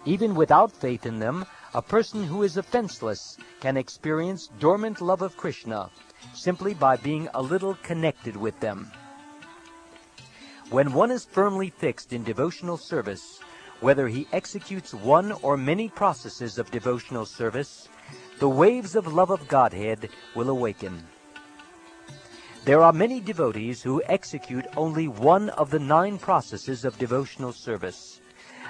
Even without faith in them, a person who is offenseless can experience dormant love of Krishna simply by being a little connected with them. When one is firmly fixed in devotional service, whether he executes one or many processes of devotional service, the waves of love of Godhead will awaken. There are many devotees who execute only one of the 9 processes of devotional service.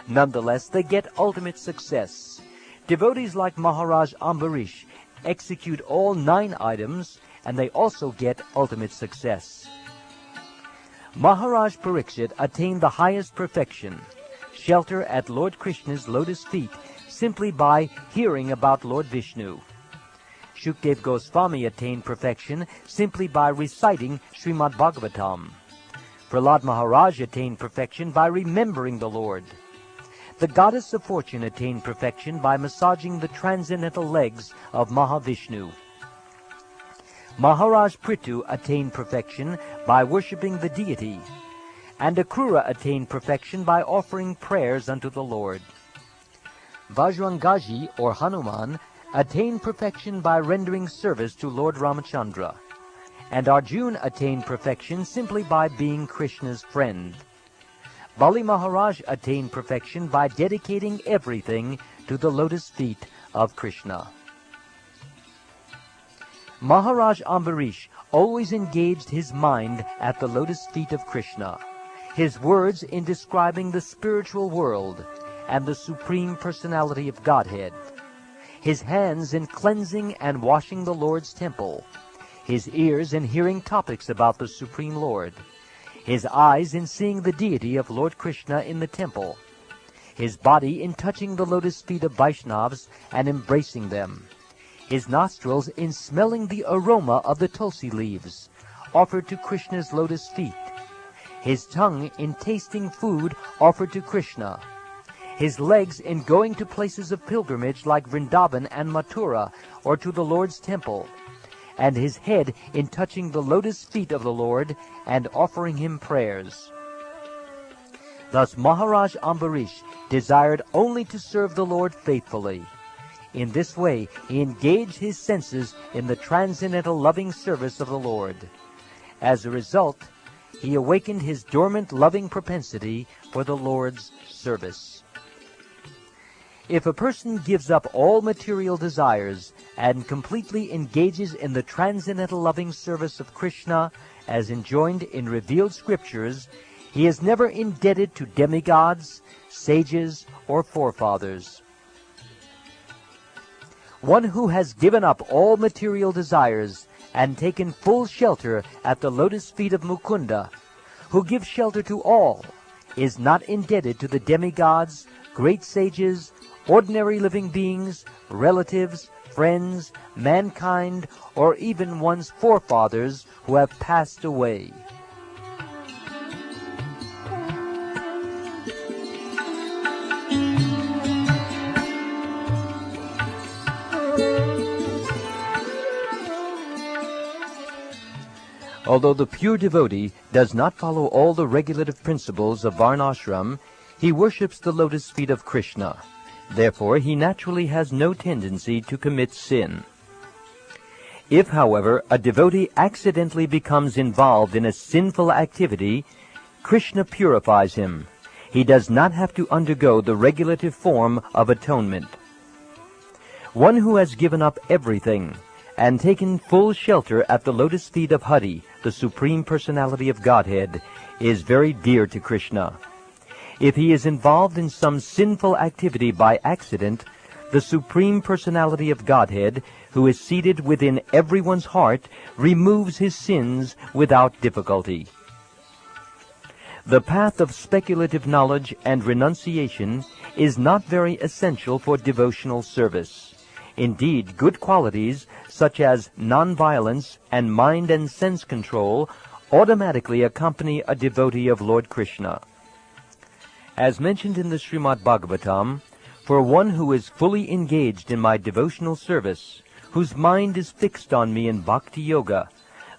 Nonetheless, they get ultimate success. Devotees like Maharaj Ambarish execute all 9 items, and they also get ultimate success. Maharaj Parikshit attained the highest perfection, shelter at Lord Krishna's lotus feet, simply by hearing about Lord Vishnu. Shukdev Goswami attained perfection simply by reciting Srimad Bhagavatam. Prahlad Maharaj attained perfection by remembering the Lord. The goddess of fortune attained perfection by massaging the transcendental legs of Mahavishnu. Maharaj Prithu attained perfection by worshipping the deity, and Akrura attained perfection by offering prayers unto the Lord. Vajrangaji, or Hanuman, attained perfection by rendering service to Lord Ramachandra, and Arjuna attained perfection simply by being Krishna's friend. Bali Maharaj attained perfection by dedicating everything to the lotus feet of Krishna. Maharaj Ambarish always engaged his mind at the lotus feet of Krishna, his words in describing the spiritual world and the Supreme Personality of Godhead, his hands in cleansing and washing the Lord's temple, his ears in hearing topics about the Supreme Lord, his eyes in seeing the deity of Lord Krishna in the temple, his body in touching the lotus feet of Vaishnavas and embracing them, his nostrils in smelling the aroma of the tulsi leaves offered to Krishna's lotus feet, his tongue in tasting food offered to Krishna, his legs in going to places of pilgrimage like Vrindavan and Mathura or to the Lord's temple, and his head in touching the lotus feet of the Lord and offering him prayers. Thus Maharaj Ambarish desired only to serve the Lord faithfully. In this way, he engaged his senses in the transcendental loving service of the Lord. As a result, he awakened his dormant loving propensity for the Lord's service. If a person gives up all material desires and completely engages in the transcendental loving service of Krishna, as enjoined in revealed scriptures, he is never indebted to demigods, sages, or forefathers. One who has given up all material desires and taken full shelter at the lotus feet of Mukunda, who gives shelter to all, is not indebted to the demigods, great sages, ordinary living beings, relatives, friends, mankind, or even one's forefathers who have passed away. Although the pure devotee does not follow all the regulative principles of Varnashram, he worships the lotus feet of Krishna. Therefore, he naturally has no tendency to commit sin. If, however, a devotee accidentally becomes involved in a sinful activity, Krishna purifies him. He does not have to undergo the regulative form of atonement. One who has given up everything and taken full shelter at the lotus feet of Hari, the Supreme Personality of Godhead, is very dear to Krishna. If he is involved in some sinful activity by accident, the Supreme Personality of Godhead, who is seated within everyone's heart, removes his sins without difficulty. The path of speculative knowledge and renunciation is not very essential for devotional service. Indeed, good qualities such as non-violence and mind and sense control automatically accompany a devotee of Lord Krishna. As mentioned in the Srimad Bhagavatam, for one who is fully engaged in my devotional service, whose mind is fixed on me in bhakti yoga,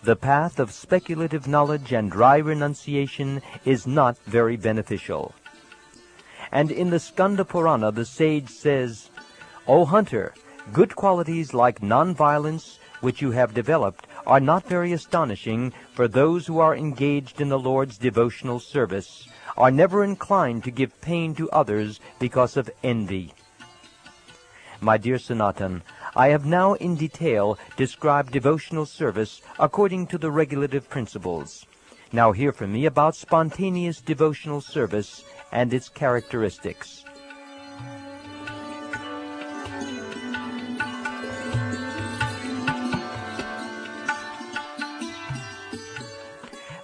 the path of speculative knowledge and dry renunciation is not very beneficial. And in the Skanda Purana, the sage says, "O hunter, good qualities like non-violence, which you have developed, are not very astonishing, for those who are engaged in the Lord's devotional service are never inclined to give pain to others because of envy." My dear Sanatan, I have now in detail described devotional service according to the regulative principles. Now hear from me about spontaneous devotional service and its characteristics.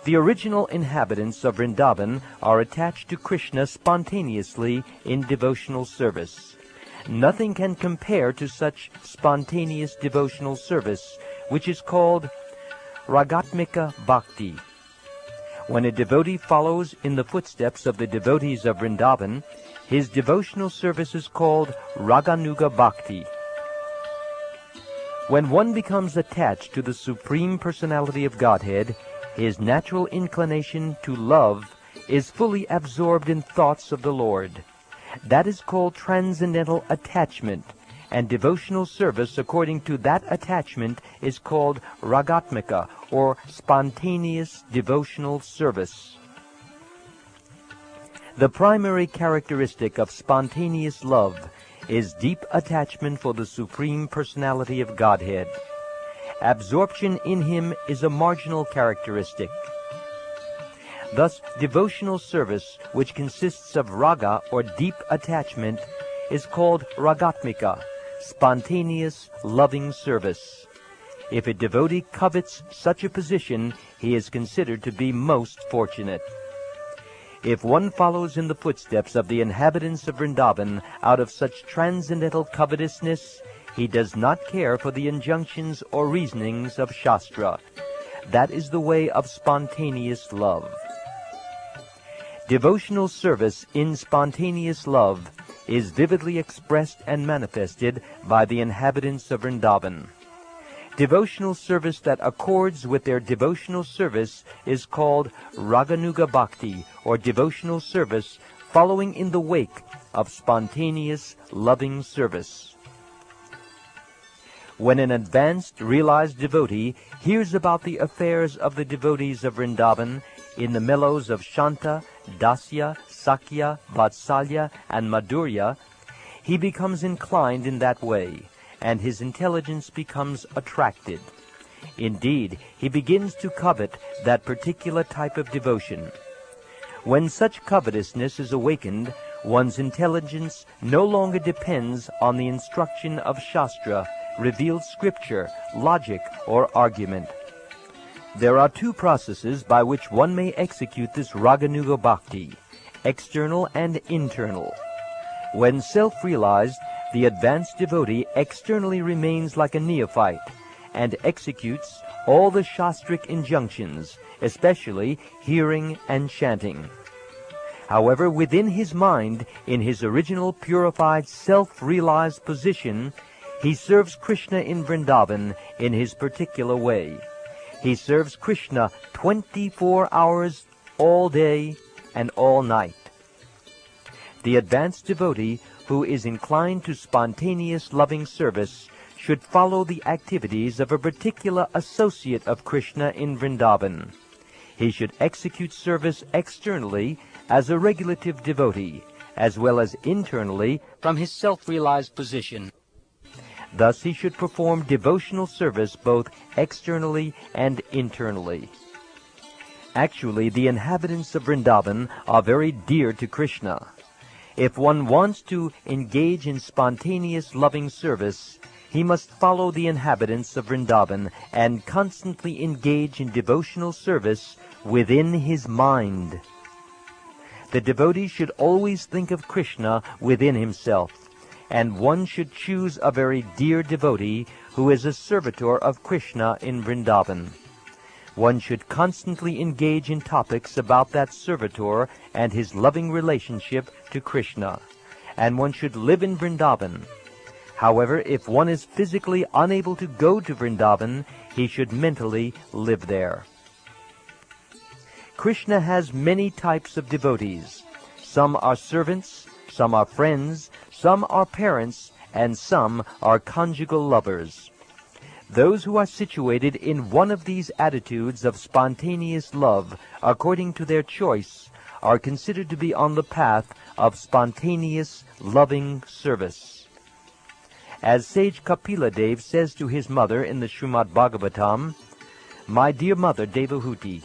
The original inhabitants of Vrindavan are attached to Krishna spontaneously in devotional service. Nothing can compare to such spontaneous devotional service, which is called Ragatmika Bhakti. When a devotee follows in the footsteps of the devotees of Vrindavan, his devotional service is called Raganuga Bhakti. When one becomes attached to the Supreme Personality of Godhead, his natural inclination to love is fully absorbed in thoughts of the Lord. That is called transcendental attachment, and devotional service according to that attachment is called Ragatmika, or spontaneous devotional service. The primary characteristic of spontaneous love is deep attachment for the Supreme Personality of Godhead. Absorption in him is a marginal characteristic. Thus, devotional service, which consists of raga or deep attachment, is called ragatmika, spontaneous, loving service. If a devotee covets such a position, he is considered to be most fortunate. If one follows in the footsteps of the inhabitants of Vrindavan out of such transcendental covetousness, he does not care for the injunctions or reasonings of Shastra. That is the way of spontaneous love. Devotional service in spontaneous love is vividly expressed and manifested by the inhabitants of Vrindavan. Devotional service that accords with their devotional service is called Raganuga Bhakti, or devotional service following in the wake of spontaneous, loving service. When an advanced, realized devotee hears about the affairs of the devotees of Vrindavan in the mellows of Shanta, Dasya, Sakya, Vatsalya, and Madhurya, he becomes inclined in that way, and his intelligence becomes attracted. Indeed, he begins to covet that particular type of devotion. When such covetousness is awakened, one's intelligence no longer depends on the instruction of Shastra, revealed scripture, logic, or argument. There are two processes by which one may execute this Raganuga Bhakti, external and internal. When self-realized, the advanced devotee externally remains like a neophyte and executes all the Shastric injunctions, especially hearing and chanting. However, within his mind, in his original purified self-realized position, he serves Krishna in Vrindavan in his particular way. He serves Krishna 24 hours all day and all night. The advanced devotee who is inclined to spontaneous loving service should follow the activities of a particular associate of Krishna in Vrindavan. He should execute service externally as a regulative devotee, as well as internally from his self-realized position. Thus he should perform devotional service both externally and internally. Actually, the inhabitants of Vrindavan are very dear to Krishna. If one wants to engage in spontaneous loving service, he must follow the inhabitants of Vrindavan and constantly engage in devotional service within his mind. The devotee should always think of Krishna within himself, and one should choose a very dear devotee who is a servitor of Krishna in Vrindavan. One should constantly engage in topics about that servitor and his loving relationship to Krishna, and one should live in Vrindavan. However, if one is physically unable to go to Vrindavan, he should mentally live there. Krishna has many types of devotees. Some are servants, some are friends, some are parents, and some are conjugal lovers. Those who are situated in one of these attitudes of spontaneous love, according to their choice, are considered to be on the path of spontaneous, loving service. As sage Kapila Dev says to his mother in the Srimad Bhagavatam, "My dear mother Devahuti,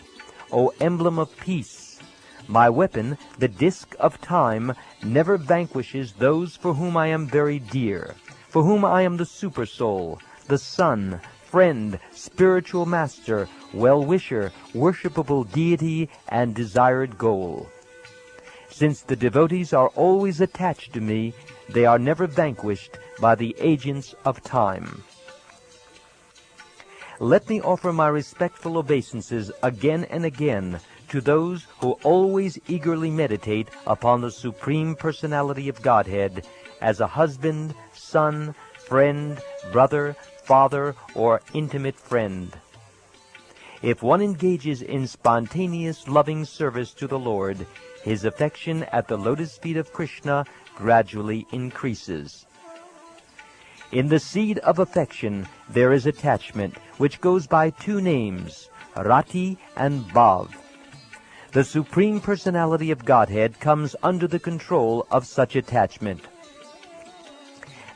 O emblem of peace, my weapon, the disk of time, never vanquishes those for whom I am very dear, for whom I am the super-soul, the son, friend, spiritual master, well-wisher, worshipable deity, and desired goal. Since the devotees are always attached to me, they are never vanquished by the agents of time." Let me offer my respectful obeisances again and again to those who always eagerly meditate upon the Supreme Personality of Godhead as a husband, son, friend, brother, father, or intimate friend. If one engages in spontaneous loving service to the Lord, his affection at the lotus feet of Krishna gradually increases. In the seed of affection there is attachment, which goes by two names, Rati and Bhav. The Supreme Personality of Godhead comes under the control of such attachment.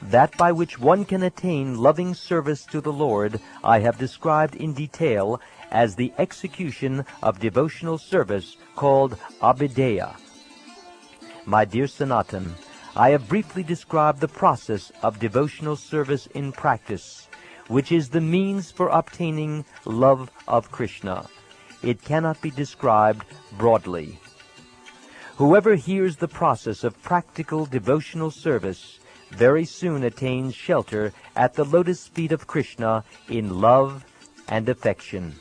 That by which one can attain loving service to the Lord I have described in detail as the execution of devotional service called Abhideya. My dear Sanatan, I have briefly described the process of devotional service in practice, which is the means for obtaining love of Krishna. It cannot be described broadly. Whoever hears the process of practical devotional service very soon attains shelter at the lotus feet of Krishna in love and affection.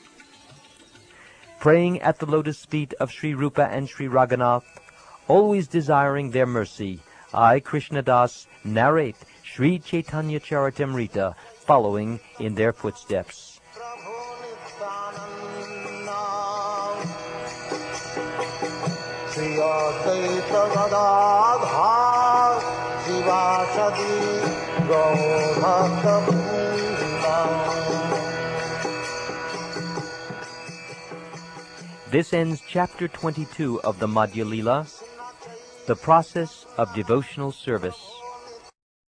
Praying at the lotus feet of Sri Rupa and Sri Raghunath, always desiring their mercy, I, Krishnadas, narrate Sri Caitanya Caritamrta following in their footsteps. This ends Chapter 22 of the Madhya Lila, the process of devotional service.